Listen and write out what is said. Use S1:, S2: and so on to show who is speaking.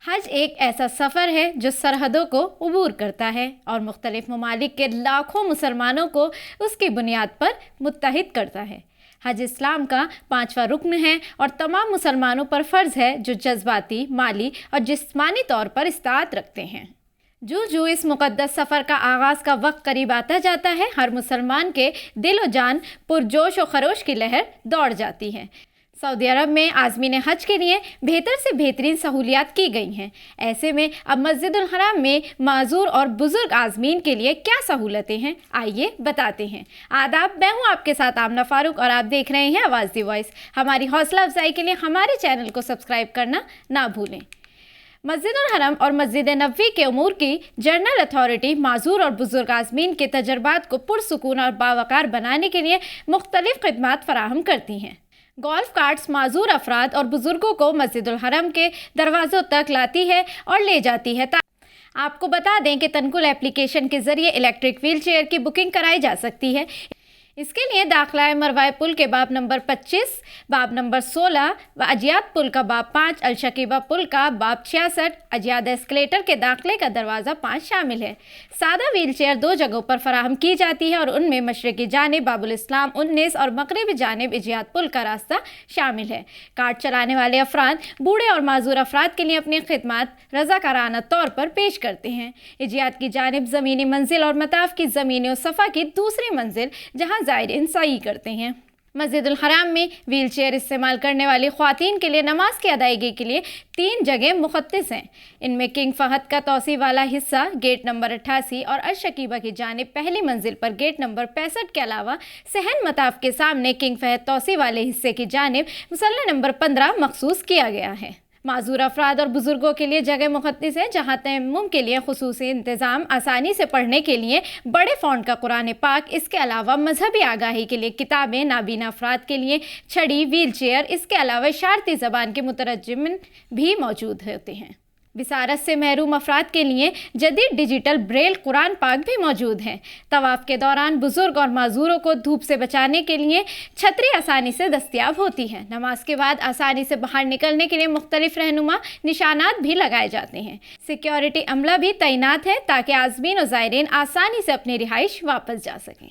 S1: حج ایک ایسا سفر ہے جو سرحدوں کو عبور کرتا ہے اور مختلف ممالک کے لاکھوں مسلمانوں کو اس کی بنیاد پر متحد کرتا ہے۔ حج اسلام کا 5واں رکن ہے اور تمام مسلمانوں پر فرض ہے جو جذباتی، مالی اور جسمانی طور پر استطاعت رکھتے ہیں۔ جو اس مقدس سفر کا آغاز کا وقت قریب آتا جاتا ہے، ہر مسلمان کے دل و جان پرجوش و خروش کی لہر دوڑ جاتی ہے۔ سعودی عرب میں عازمین حج کے لیے بہتر سے بہترین سہولیات کی گئی ہیں۔ ایسے میں اب مسجد الحرام میں معذور اور بزرگ عازمین کے لیے کیا سہولتیں ہیں، آئیے بتاتے ہیں۔ آداب، میں ہوں آپ کے ساتھ آمنہ فاروق اور آپ دیکھ رہے ہیں آواز دی وائس۔ ہماری حوصلہ افزائی کے لیے ہمارے چینل کو سبسکرائب کرنا نہ بھولیں۔ مسجد الحرم اور مسجد نبوی کے امور کی جنرل اتھارٹی معذور اور بزرگ عازمین کے تجربات کو پرسکون اور باوقار بنانے کے لیے مختلف خدمات فراہم کرتی ہیں۔ گولف کارٹس معذور افراد اور بزرگوں کو مسجد الحرم کے دروازوں تک لاتی ہے اور لے جاتی ہے۔ آپ کو بتا دیں کہ تنقل اپلیکیشن کے ذریعے الیکٹرک ویل چیئر کی بکنگ کرائی جا سکتی ہے۔ اس کے لیے داخلہ مروہ پل کے باب نمبر 25، باب نمبر 16 و اجیاد پل کا باب 5، الشکیبہ پل کا باب 66، اجیاد اسکلیٹر کے داخلے کا دروازہ 5 شامل ہے۔ سادہ ویل چیئر 2 جگہوں پر فراہم کی جاتی ہے اور ان میں مشرقی جانب باب الاسلام 19 اور مغربی جانب اجیاد پل کا راستہ شامل ہے۔ کارٹ چلانے والے افراد بوڑھے اور معذور افراد کے لیے اپنی خدمات رضاکارانہ طور پر پیش کرتے ہیں۔ اجیاد کی جانب زمینی منزل اور مطاف کی زمینی و صفا کی دوسری منزل جہاں زائرین سعی کرتے ہیں۔ مسجد الحرام میں ویل چیئر استعمال کرنے والی خواتین کے لیے نماز کی ادائیگی کے لیے 3 جگہیں مختص ہیں۔ ان میں کنگ فہد کا توسیع والا حصہ گیٹ نمبر 88 اور الشکیبہ کی جانب پہلی منزل پر گیٹ نمبر 65 کے علاوہ صحن مطاف کے سامنے کنگ فہد توسیع والے حصے کی جانب مصلی نمبر 15 مخصوص کیا گیا ہے۔ معذور افراد اور بزرگوں کے لیے جگہ مختص ہے جہاں تیمم کے لیے خصوصی انتظام، آسانی سے پڑھنے کے لیے بڑے فونٹ کا قرآن پاک، اس کے علاوہ مذہبی آگاہی کے لیے کتابیں، نابینا افراد کے لیے چھڑی، ویل چیئر، اس کے علاوہ اشارتی زبان کے مترجمین بھی موجود ہوتے ہیں۔ بصارت سے محروم افراد کے لیے جدید ڈیجیٹل بریل قرآن پاک بھی موجود ہیں۔ طواف کے دوران بزرگ اور معذوروں کو دھوپ سے بچانے کے لیے چھتری آسانی سے دستیاب ہوتی ہے۔ نماز کے بعد آسانی سے باہر نکلنے کے لیے مختلف رہنما نشانات بھی لگائے جاتے ہیں۔ سیکیورٹی عملہ بھی تعینات ہے تاکہ عازمین و زائرین آسانی سے اپنی رہائش واپس جا سکیں۔